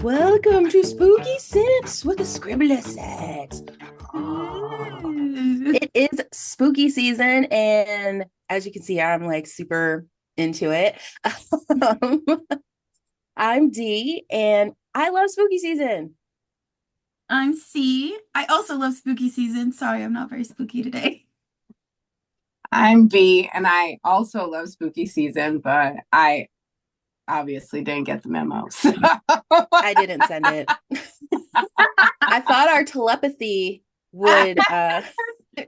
Welcome to Spooky Sips with the Scribbler set. It is spooky season, and as you can see, I'm like super into it. Um, I'm D, and I love spooky season. I'm C. I also love spooky season. Sorry, I'm not very spooky today. I'm B, and I also love spooky season, but I obviously didn't get the memo. So. I didn't send it. I thought our telepathy would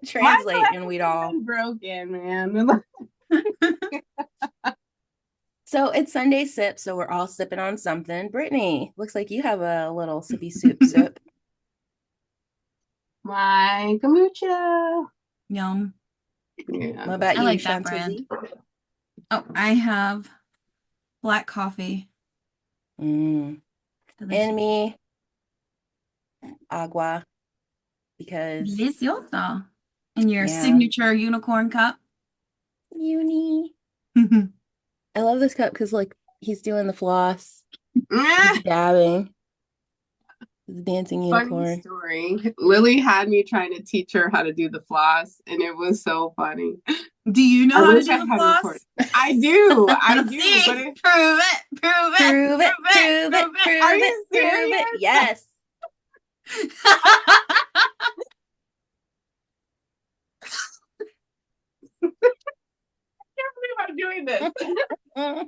translate and we'd all broken, man. So it's Sunday sip, so we're all sipping on something. Brittany, looks like you have a little sippy soup sip. My kombucha. Yum. Yeah. What about I you, like that brand. Shantazi? Oh, I have black coffee. And Delicious. me, agua, because Delicioso. In your yeah, signature unicorn cup. uni. I love this cup because like he's doing the floss, he's dabbing, he's a dancing Funny unicorn. story. Lily had me trying to teach her how to do the floss, and it was so funny. Do you know I how to wish do I the had recorded. floss? I do, See? but it, Prove it. Prove it. Prove it, Prove it. prove it, Prove it. prove are it, you prove it. serious? Yes. I'm doing this. That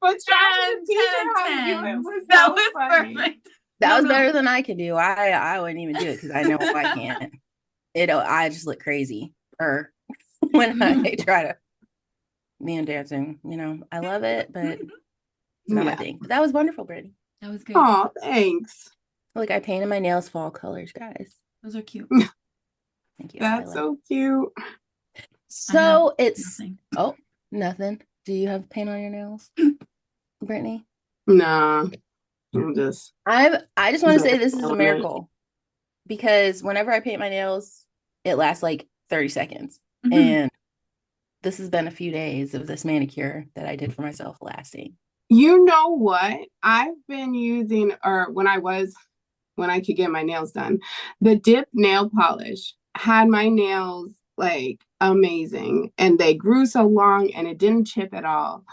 But trying 10, to teach her how to do it 10. was That so was funny. perfect. No, was no. better than I could do. I wouldn't even do it because I know I can't. I just look crazy or when I try to man dancing. I love it, but it's not my Yeah. thing. But that was wonderful, Brittany. That was good. Oh, thanks. Look, I painted my nails fall colors, guys. Those are cute. Thank you. That's so cute. I have So it's nothing. nothing. Do you have paint on your nails, Brittany? Nah, I'm just I just want to say this is a miracle because whenever I paint my nails, it lasts like 30 seconds. And this has been a few days of this manicure that I did for myself lasting. You know what? I've been using, or when I could get my nails done, the dip nail polish had my nails like amazing, and they grew so long and it didn't chip at all,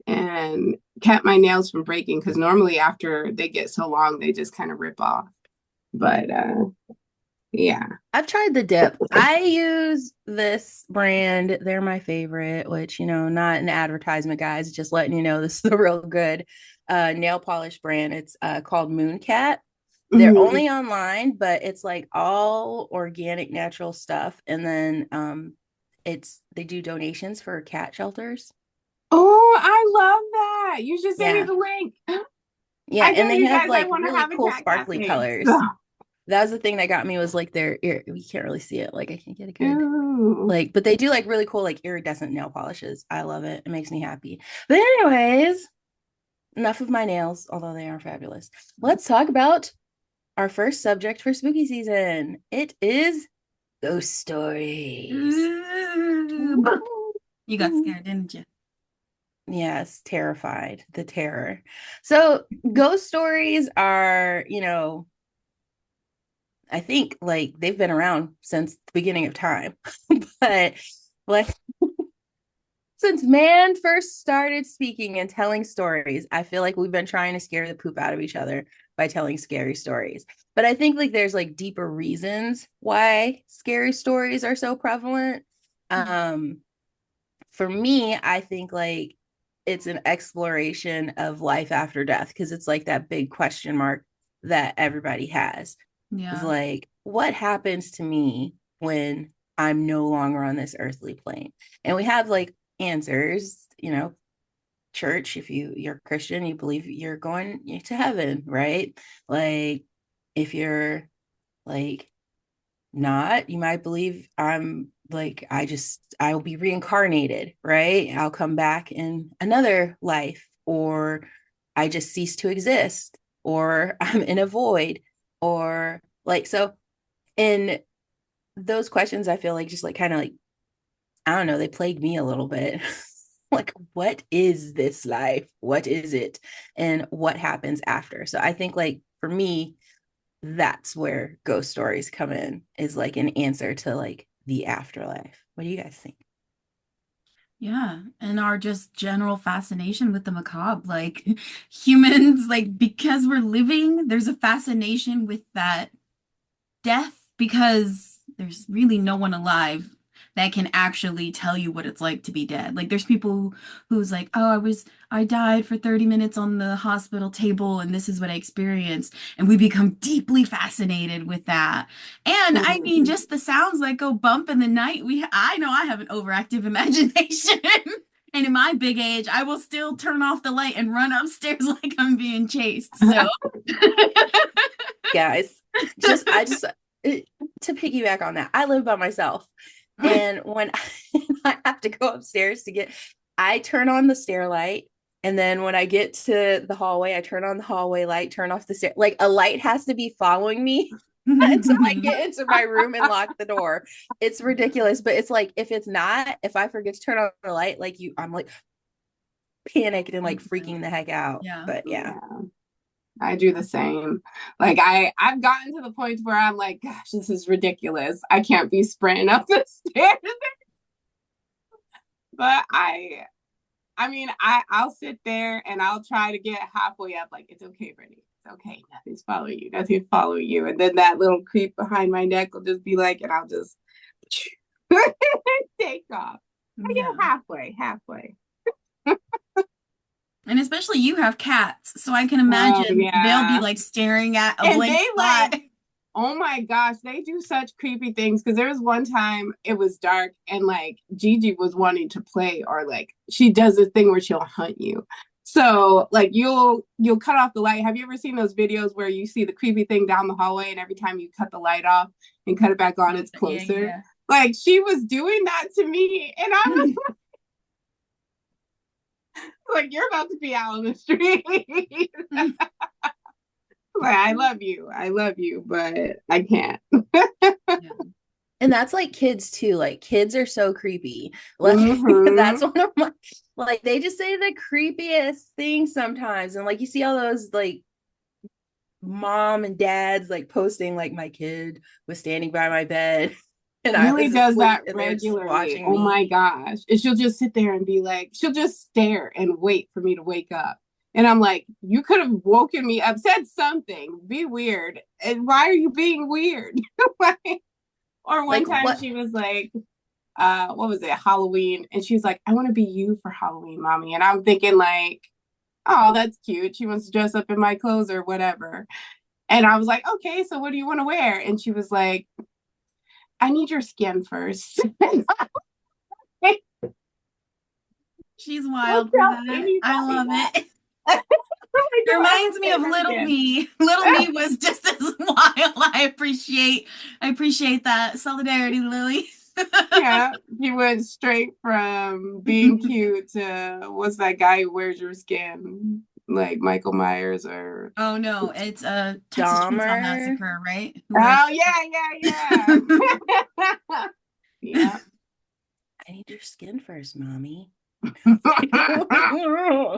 and kept my nails from breaking because normally after they get so long they just kind of rip off. But yeah. I've tried the dip. I use this brand. They're my favorite, which, not an advertisement, guys, just letting you know this is a real good nail polish brand. It's called Mooncat. They're Mhm. only online, but it's like all organic, natural stuff. And then they do donations for cat shelters. Oh, I love that. You should send me Yeah. the link. Yeah. I And told they you have guys I like want to really have a cool cat sparkly cafe. colors. That was the thing that got me was like their ear. We can't really see it. Like I can't get a good Ooh. like, but they do like really cool, like iridescent nail polishes. I love it. It makes me happy. But anyways, enough of my nails, although they are fabulous. Let's talk about our first subject for spooky season. It is ghost stories. You got scared, didn't you? Yes, terrified, the terror. So, ghost stories are, I think like they've been around since the beginning of time. But like since man first started speaking and telling stories, I feel like we've been trying to scare the poop out of each other by telling scary stories. But I think like there's like deeper reasons why scary stories are so prevalent. Um, for me, I think like it's an exploration of life after death because it's like that big question mark that everybody has. It's Yeah. like, what happens to me when I'm no longer on this earthly plane? And we have like answers, church, if you're Christian, you believe you're going to heaven, right? Like if you're like not, you might believe I'm like I will be reincarnated, right? I'll come back in another life, or I just cease to exist, or I'm in a void, or like so in those questions I feel like just like kind of like I don't know, they plague me a little bit. like, what is this life? What is it? And what happens after? So I think, like, for me, that's where ghost stories come in, is like an answer to like the afterlife. What do you guys think? Yeah, and our just general fascination with the macabre. Like humans, like because we're living, there's a fascination with that death because there's really no one alive that can actually tell you what it's like to be dead. Like there's people who's like, "Oh, I died for 30 minutes on the hospital table and this is what I experienced." And we become deeply fascinated with that. And I mean, Mhm. just the sounds that go bump in the night, I know I have an overactive imagination. And in my big age, I will still turn off the light and run upstairs like I'm being chased. So Guys, I just to piggyback on that, I live by myself. And when I have to go upstairs to get, I turn on the stair light. And then when I get to the hallway, I turn on the hallway light, turn off the stair. Like a light has to be following me until I get into my room and lock the door. It's ridiculous. But it's like, if it's not, if I forget to turn on the light, like I'm like panicked and like freaking the heck out. yeah. But yeah. Yeah, I do the same. Like I've gotten to the point where I'm like, gosh, this is ridiculous. I can't be sprinting up the stairs. But I mean, I'll sit there and I'll try to get halfway up. Like, it's okay, Brittany. It's okay. Nothing's following you. Nothing's following you. And then that little creep behind my neck will just be like, and I'll just take off. I get Yeah. halfway. And especially you have cats, so I can Oh imagine they'll be yeah. like staring at a And blank they spot. like, oh my gosh, they do such creepy things. Because there was one time it was dark and like Gigi was wanting to play, or like she does this thing where she'll hunt you. So like you'll cut off the light. Have you ever seen those videos where you see the creepy thing down the hallway and every time you cut the light off and cut it back on, it's Yeah, closer? yeah. Like she was doing that to me, and I was like, "You're about to be out on the street." Like, I love you, but I can't. Yeah. And that's like kids too. Like kids are so creepy. Like that's Mm-hmm. one of my, like they just say the creepiest things sometimes. And like you see all those like mom and dads like posting like my kid was standing by my bed and I Lily was does asleep that and they're just regularly. watching Oh me. my gosh. And she'll just sit there and be like, she'll just stare and wait for me to wake up. And I'm like, you could have woken me up, said something, be weird. And why are you being weird? Like, or one Like time what? she was like, what was it, Halloween? And she's like, I want to be you for Halloween, mommy. And I'm thinking like, oh, that's cute. She wants to dress up in my clothes or whatever. And I was like, okay, so what do you want to wear? And she was like, I need your skin first. Don't She's wild for tell that. I anybody love that. it. It Don't ever reminds me say of that little again. me. Little me was just as wild. I appreciate that solidarity, Lily. Yeah, he went straight from being cute to what's that guy who wears your skin, like Michael Myers or Oh no, it's a Texas Chainsaw Dahmer? Massacre, right? Who wears oh yeah. Yeah. I need your skin first, mommy. Yeah.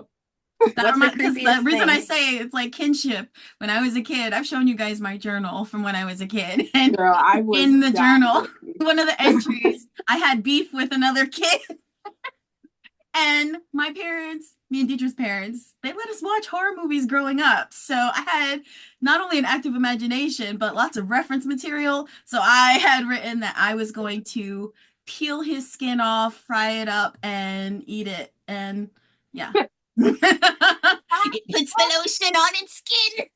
that What's the remind because the creepiest reason I thing? say it's like kinship. When I was a kid, I've shown you guys my journal from when I was a kid, and Girl, I was in the journal, dying. one of the entries, I had beef with another kid. And my parents, me and Deidre's parents, they let us watch horror movies growing up. So I had not only an active imagination, but lots of reference material. So I had written that I was going to peel his skin off, fry it up, and eat it. And yeah. It puts the lotion on its skin.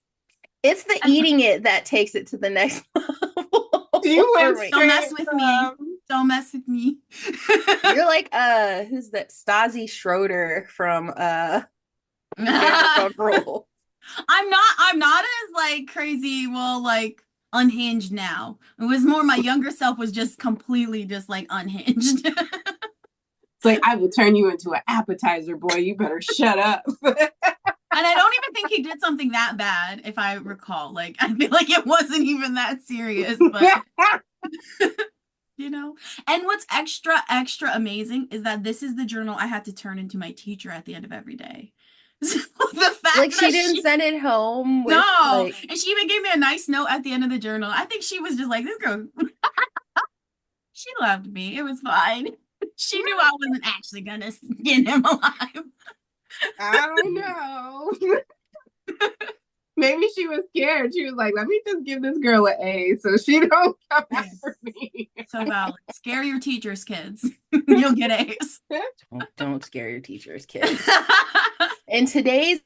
It's the eating it that takes it to the next level You for went me. Don't straight mess with me. from Don't mess with me. You're like who's that? Stasi Schroeder from Vanderpump Rules. I'm not as like crazy, well, like unhinged now. It was more my younger self was just completely just like unhinged. it's like I will turn you into an appetizer, boy. You better shut up. And I don't even think he did something that bad, if I recall. Like I feel like it wasn't even that serious, but you know? And what's extra, extra amazing is that this is the journal I had to turn into my teacher at the end of every day. So the Like fact she that didn't send it home with no, like and she even gave me a nice note at the end of the journal. I think she was just like, this girl, she loved me. It was fine. She knew I wasn't actually gonna skin him alive. I don't know. Maybe she was scared. She was like, let me just give this girl an A so she don't come Yeah, after me. so valid. Scare your teachers, kids. You'll get A's. don't scare your teachers, kids. In today's,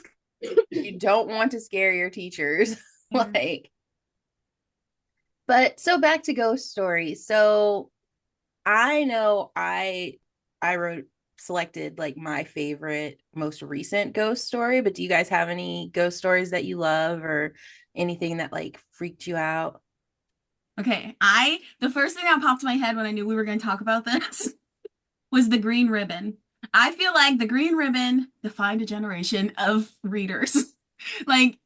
you don't want to scare your teachers. Like, but so back to ghost stories. So I know I wrote selected like my favorite most recent ghost story, but do you guys have any ghost stories that you love or anything that like freaked you out? Okay, the first thing that popped in my head when I knew we were going to talk about this was the green ribbon. I feel like the green ribbon defined a generation of readers. Like,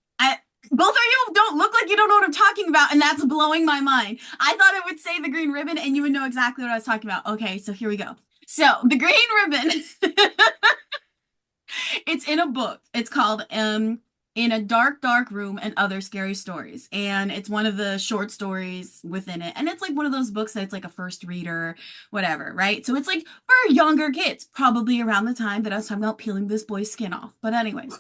both of you don't look like you don't know what I'm talking about, and that's blowing my mind. I thought it would say the green ribbon, and you would know exactly what I was talking about. Okay, so here we go. So the green ribbon, it's in a book. It's called In a Dark, Dark Room and Other Scary Stories. And it's one of the short stories within it. And it's like one of those books that's like a first reader, whatever, right? So it's like for younger kids, probably around the time that I was talking about peeling this boy's skin off. But anyways,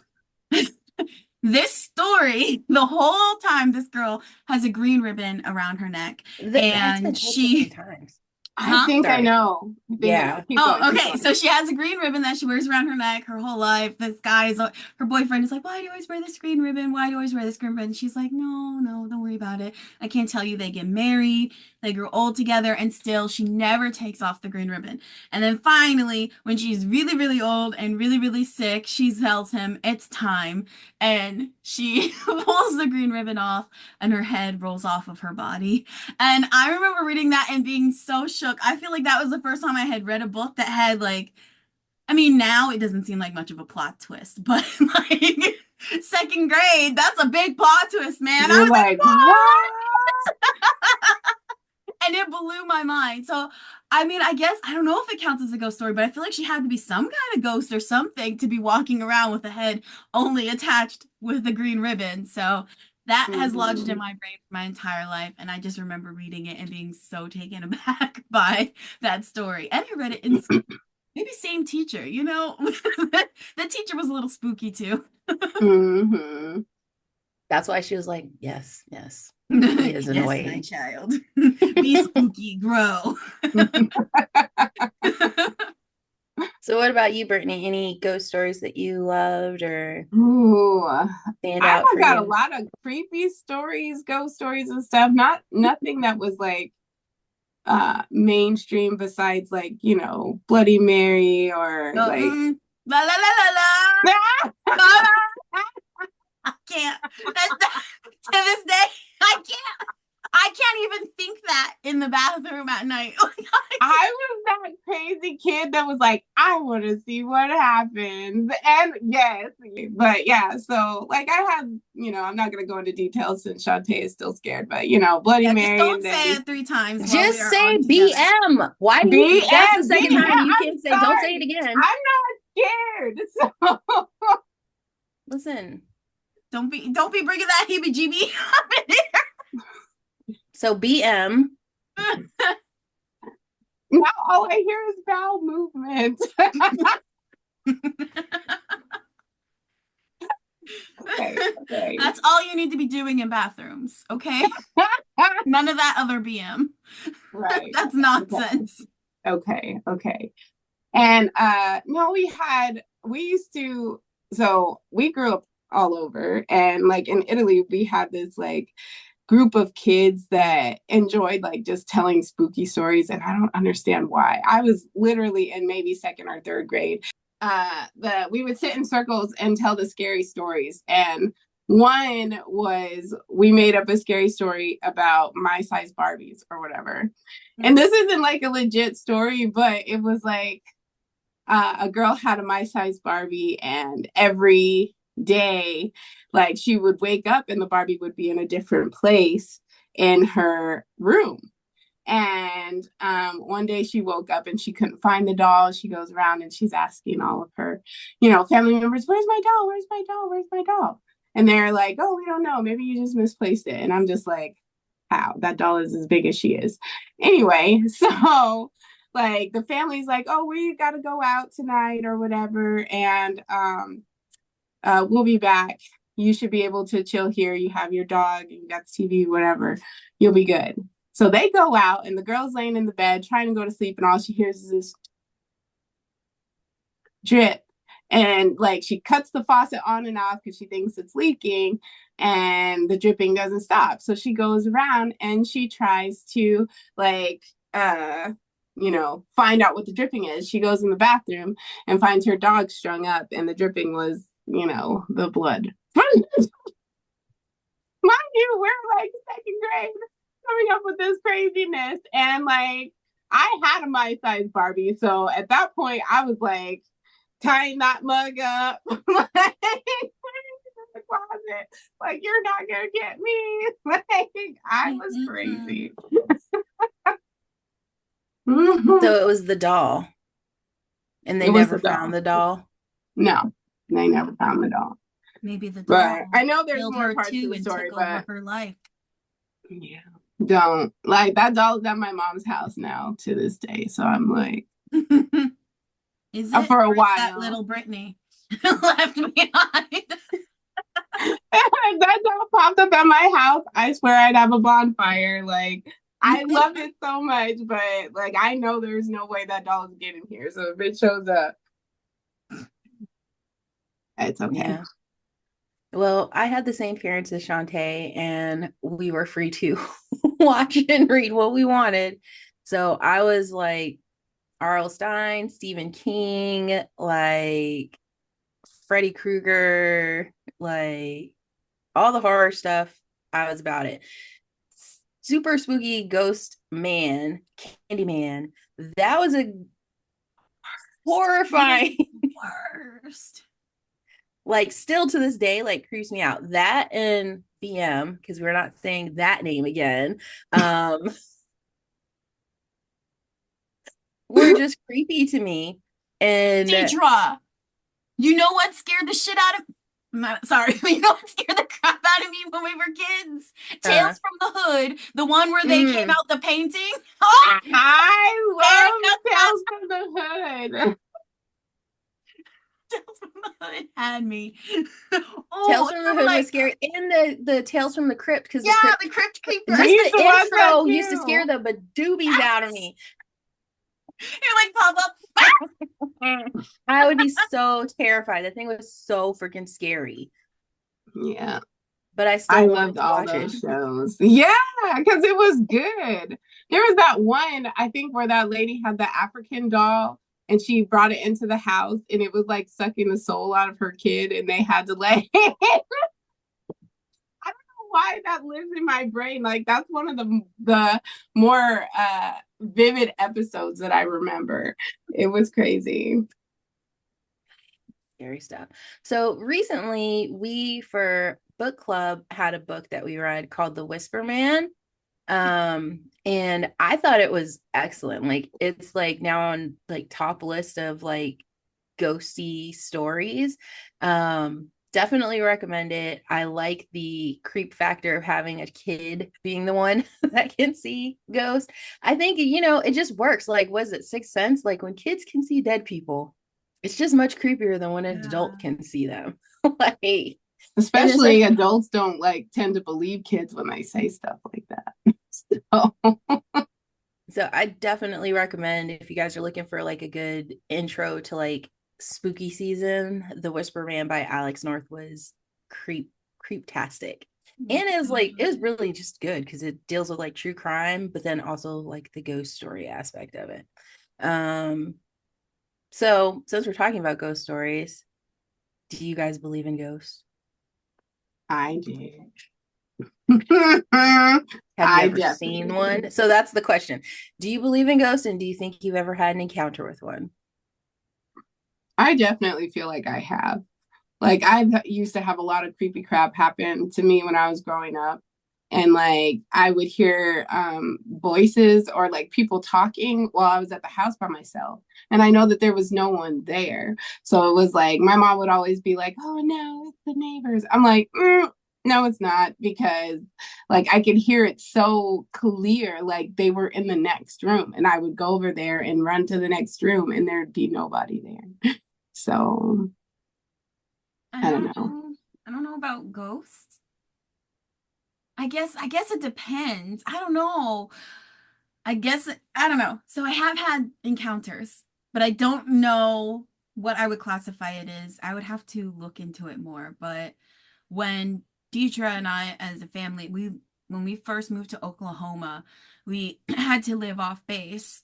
this story, the whole time this girl has a green ribbon around her neck. That's been And told so many she, times. I huh? think I Sorry. know. I think I know. Yeah. Keep Oh, going. Keep okay. going. So she has a green ribbon that she wears around her neck her whole life. This guy is her boyfriend is like, why do you always wear this green ribbon? Why do you always wear this green ribbon? And she's like, no, no, don't worry about it. I can't tell you. They get married, they grow old together, and still she never takes off the green ribbon. And then finally, when she's really, really old and really, really sick, she tells him it's time. And she pulls the green ribbon off, and her head rolls off of her body. And I remember reading that and being so shook. I feel like that was the first time I had read a book that had like, I mean, now it doesn't seem like much of a plot twist, but like second grade, that's a big plot twist, man. I You're was like, like, what? what? And it blew my mind. So, I mean, I guess I don't know if it counts as a ghost story, but I feel like she had to be some kind of ghost or something to be walking around with a head only attached with a green ribbon. So that has lodged in Mhm. my brain for my entire life. And I just remember reading it and being so taken aback by that story. And I read it in school. Maybe same teacher, you know? The teacher was a little spooky too. Mhm. That's why she was like, yes, yes. He is Yes, my annoying. child. Be spooky, grow. So what about you, Brittany? Any ghost stories that you loved or Ooh, stand I out for got a you? lot of creepy stories, ghost stories and stuff. Nothing that was like mainstream besides like, Bloody Mary or Oh, like la la la la la. La, la. I can't. To this day, I can't. I can't even think that in the bathroom at night. I was that crazy kid that was like, I want to see what happens. And yes, but yeah, so like I have, I'm not going to go into details since Shantae is still scared, but Bloody Yeah, just Mary don't and say then it 3 times while we Just are say on together. BM. Why do you that's the BM, second time you I'm can't say don't say it sorry. again. I'm not scared. So Listen. Don't be bringing that heebie-jeebie up in here. So BM. now all I hear is bowel movement. Okay. That's all you need to be doing in bathrooms, okay? None of that other BM. Right. That's nonsense. Okay. And no, we used to, so we grew up all over, and like in Italy we had this like group of kids that enjoyed like just telling spooky stories, and I don't understand why. I was literally in maybe second or third grade. We would sit in circles and tell the scary stories, and one was we made up a scary story about my size Barbies or whatever. And this isn't like a legit story, but it was like a girl had a my size Barbie, and every day, like she would wake up and the Barbie would be in a different place in her room. And one day she woke up and she couldn't find the doll. She goes around and she's asking all of her, family members, "Where's my doll? Where's my doll? Where's my doll?" And they're like, "Oh, we don't know. Maybe you just misplaced it." And I'm just like, how? That doll is as big as she is. Anyway, so like the family's like, "Oh, we got to go out tonight or whatever. And we'll be back. You should be able to chill here. You have your dog, you got the TV, whatever. You'll be good." So they go out, and the girl's laying in the bed trying to go to sleep, and all she hears is this drip. And like she cuts the faucet on and off because she thinks it's leaking, and the dripping doesn't stop. So she goes around and she tries to like find out what the dripping is. She goes in the bathroom and finds her dog strung up, and the dripping was, the blood. Mind you, we're like second grade coming up with this craziness. And like I had a my size Barbie. So at that point I was like tying that mug up like in the closet. Like, "You're not gonna get me." Like I was crazy. So it was the doll, and they It was never the found doll. the doll. No, they never found the doll. Maybe the doll But I know there's killed more her parts to too the and story, took over but her life. yeah, don't like that doll's at my mom's house now to this day. So I'm like, Is it? for a Or is that while. little Brittany left behind? If that doll popped up at my house, I swear I'd have a bonfire. Like, I love it so much, but like I know there's no way that doll is getting here. So if it shows up, it's okay. Yeah. Well, I had the same parents as Shantae, and we were free to watch and read what we wanted. So I was like R.L. Stein, Stephen King, like Freddy Krueger, like all the horror stuff. I was about it. Super spooky ghost man, Candyman. That was a horrifying. Worst. Like still to this day, like creeps me out. That and BM, because we're not saying that name again. Were just creepy to me. And Deidre, you know what scared the shit out of sorry, you know what scared the crap out of me when we were kids? Tales from the Hood, the one where they came out the painting. Oh, I love Tales from the Hood. Tales from the Hood had me. Tales from the Hood was scary, and the Tales from the Crypt, because the Crypt Keeper. Just the intro used to scare the bedoobies out of me. You're like, pop up. I would be so terrified. That thing was so freaking scary. Yeah. But I loved all those shows. Yeah, because it was good. There was that one, I think, where that lady had the African doll and she brought it into the house and it was like sucking the soul out of her kid and they had to like I don't know why that lives in my brain. Like that's one of the more vivid episodes that I remember. It was crazy. Scary stuff. So recently we for book club had a book that we read called The Whisper Man. And I thought it was excellent. Like it's like now on like top list of like ghosty stories. Definitely recommend it. I like the creep factor of having a kid being the one that can see ghosts. I think, it just works. Like, was it Sixth Sense? Like when kids can see dead people, it's just much creepier than when an adult can see them. Like, especially adults don't like tend to believe kids when they say stuff like that. So I definitely recommend, if you guys are looking for like a good intro to like spooky season, The Whisper Man by Alex North was creeptastic. And it was really just good because it deals with like true crime, but then also like the ghost story aspect of it. So since we're talking about ghost stories, do you guys believe in ghosts? I do. Have you ever seen one? So that's the question. Do you believe in ghosts, and do you think you've ever had an encounter with one? I definitely feel like I have. Like I used to have a lot of creepy crap happen to me when I was growing up. and like I would hear voices or like people talking while I was at the house by myself, and I know that there was no one there. So it was like my mom would always be like, oh no, it's the neighbors. I'm like, no, it's not, because like I could hear it so clear, like they were in the next room, and I would go over there and run to the next room and there'd be nobody there. So I I don't don't know. know. I don't know about ghosts. I guess it depends. I don't know. I don't know. So I have had encounters, but I don't know what I would classify it as. I would have to look into it more. But when Deidre and I, as a family, we when we first moved to Oklahoma, we had to live off base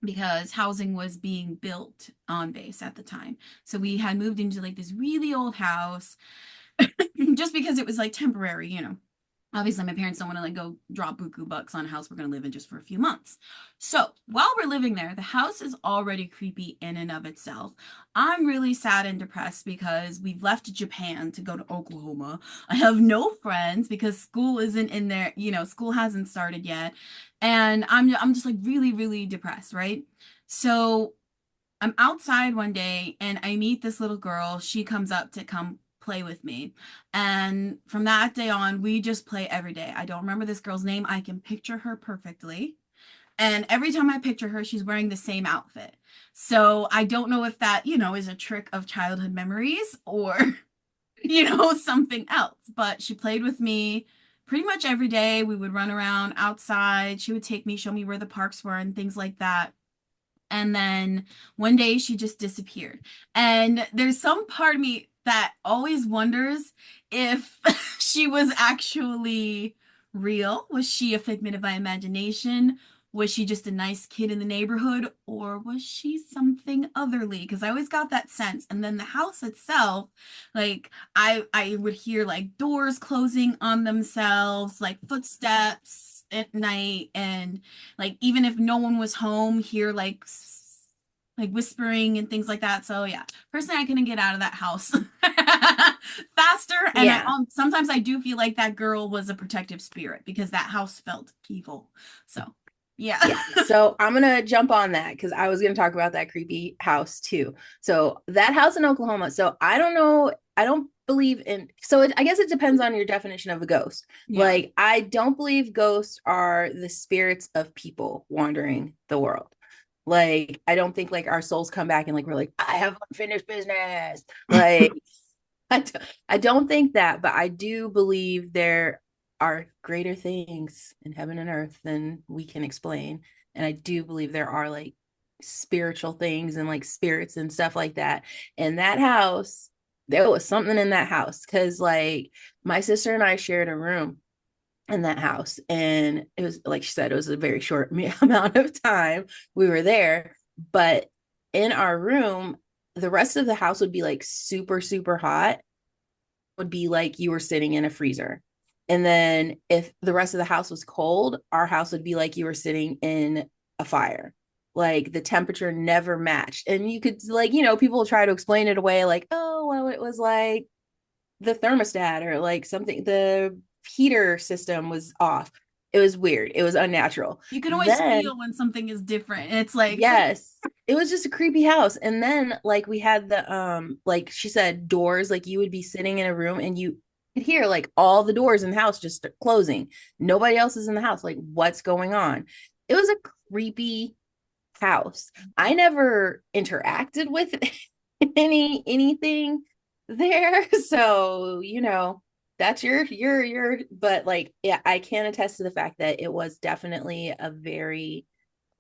because housing was being built on base at the time. So we had moved into like this really old house just because it was like temporary, obviously my parents don't want to like go drop buku bucks on a house we're going to live in just for a few months. So while we're living there, the house is already creepy in and of itself. I'm really sad and depressed because we've left Japan to go to Oklahoma. I have no friends because school isn't in there, school hasn't started yet, and I'm just like really really depressed, right? So I'm outside one day and I meet this little girl. She comes up to come play with me. And from that day on, we just play every day. I don't remember this girl's name. I can picture her perfectly. And every time I picture her, she's wearing the same outfit. So I don't know if that, is a trick of childhood memories or, something else. But she played with me pretty much every day. We would run around outside. She would take me, show me where the parks were and things like that. And then one day she just disappeared. And there's some part of me that always wonders if she was actually real. Was she a figment of my imagination? Was she just a nice kid in the neighborhood? Or was she something otherly? Because I always got that sense. And then the house itself, like I would hear like doors closing on themselves, like footsteps at night, and like even if no one was home, hear like whispering and things like that. So yeah, personally I couldn't get out of that house faster. And I Yeah. sometimes I do feel like that girl was a protective spirit because that house felt evil. So yeah. Yeah. So I'm going to jump on that because I was going to talk about that creepy house too. So that house in Oklahoma. So I don't know. I don't believe in, so I guess it depends on your definition of a ghost. Yeah. Like, I don't believe ghosts are the spirits of people wandering the world. Like, I don't think like our souls come back and like we're like, I have unfinished business. Like, I don't think that, but I do believe there are greater things in heaven and earth than we can explain. And I do believe there are like spiritual things and like spirits and stuff like that. In that house, there was something in that house because like my sister and I shared a room in that house. And it was like she said, it was a very short amount of time we were there. But in our room, the rest of the house would be like super, super hot, would be like you were sitting in a freezer. And then if the rest of the house was cold, our house would be like you were sitting in a fire. Like the temperature never matched. And you could like, people try to explain it away like, oh, well, it was like the thermostat or like something, the heater system was off. It was weird. It was unnatural. You can always Then feel when something is different. It's like yes, it was just a creepy house. And then like we had the like she said doors, like you would be sitting in a room and you could hear like all the doors in the house just closing. Nobody else is in the house. Like what's going on? It was a creepy house. I never interacted with anything there. So, that's your but like yeah, I can attest to the fact that it was definitely a very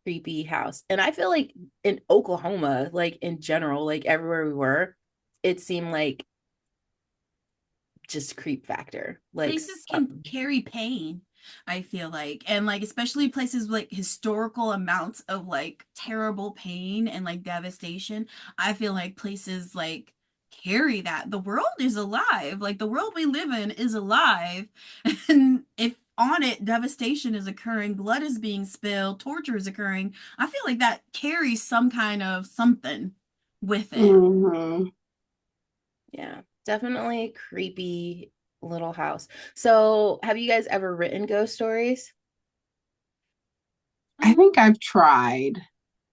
creepy house. And I feel like in Oklahoma, like in general, like everywhere we were, it seemed like just creep factor. Like places can carry pain, I feel like. And like especially places with like historical amounts of like terrible pain and like devastation. I feel like places like carry that. The world is alive. Like the world we live in is alive. And if on it devastation is occurring, blood is being spilled, torture is occurring, I feel like that carries some kind of something with it. Mm-hmm. yeah, definitely creepy little house. So, have you guys ever written ghost stories? I think I've tried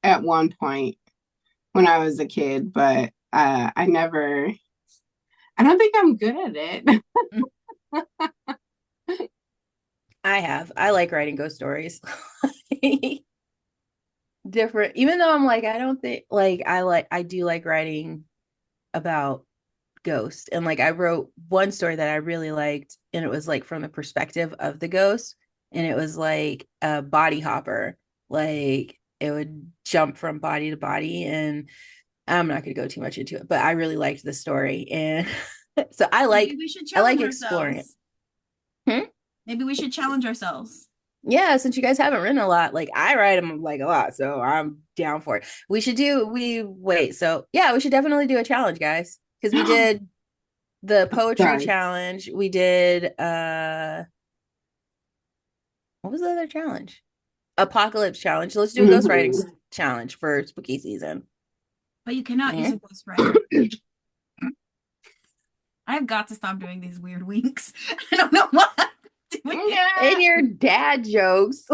at one point when I was a kid, but I don't think I'm good at it. I have. I like writing ghost stories. Different, even though I'm like, I don't think like I do like writing about ghosts. And like I wrote one story that I really liked, and it was like from the perspective of the ghost, and it was like a body hopper. Like it would jump from body to body, and I'm not going to go too much into it, but I really liked the story. And so Maybe we should I like challenge exploring it. ourselves. Hmm? Maybe we should challenge ourselves. Yeah, since you guys haven't written a lot, like I write them like a lot, so I'm down for it. We wait, so yeah, we should definitely do a challenge, guys, because we did the poetry Sorry. challenge. We did what was the other challenge? Apocalypse challenge. Let's do a ghostwriting Mhm. challenge for spooky season. But you cannot use Mhm. a ghostwriter. I've got to stop doing these weird winks. I don't know what I'm doing. And your dad jokes.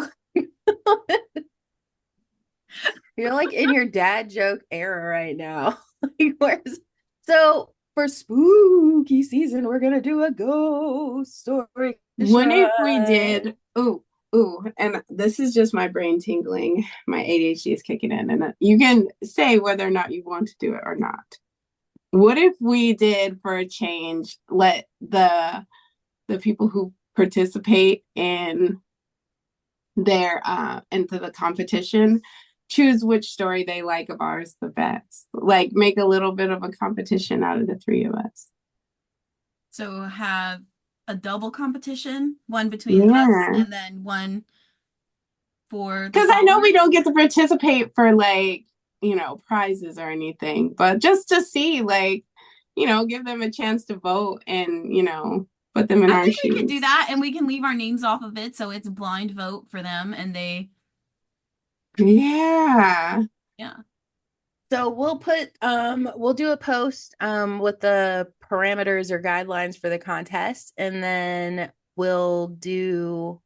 You're like in your dad joke era right now. So for spooky season, we're gonna do a ghost story. What if we did? And this is just my brain tingling. My ADHD is kicking in, and you can say whether or not you want to do it or not. What if we did, for a change, let the people who participate in their into the competition choose which story they like of ours the best. Like make a little bit of a competition out of the three of us. So have a double competition, one between us Yeah. and then one for the Because I know we followers. don't get to participate for like, prizes or anything, but just to see, like, give them a chance to vote and, put them in I our think we could do shoes. that and we can leave our names off of it so it's a blind vote for them and they Yeah. yeah. So we'll do a post with the parameters or guidelines for the contest, and then we'll do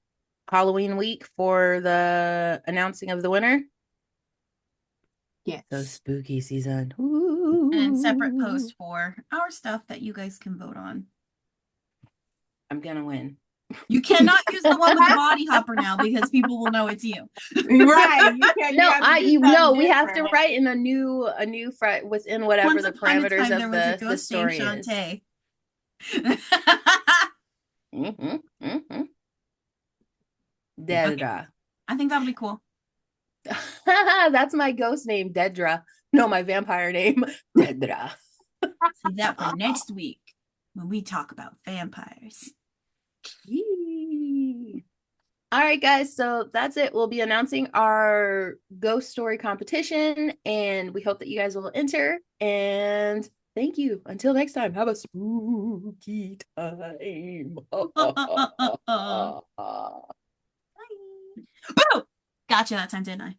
Halloween week for the announcing of the winner. So Yes. spooky season. And separate Ooh. post for our stuff that you guys can vote on. I'm gonna win. You cannot use the one with the body hopper now because people will know it's you. Right. You No, have to do you something know we have to different. write in a new within whatever Once the upon a parameters time, of there was a the ghost named story is. Shantae. Mm-hmm, mm-hmm. Okay, Dedra. I think that'll be cool. That's my ghost name, Dedra. No, my vampire name, Dedra. Save that for next week when we talk about vampires. Yee. All right, guys. So that's it. We'll be announcing our ghost story competition, and we hope that you guys will enter. And thank you. Until next time, have a spooky time. Boo! Gotcha that time, didn't I?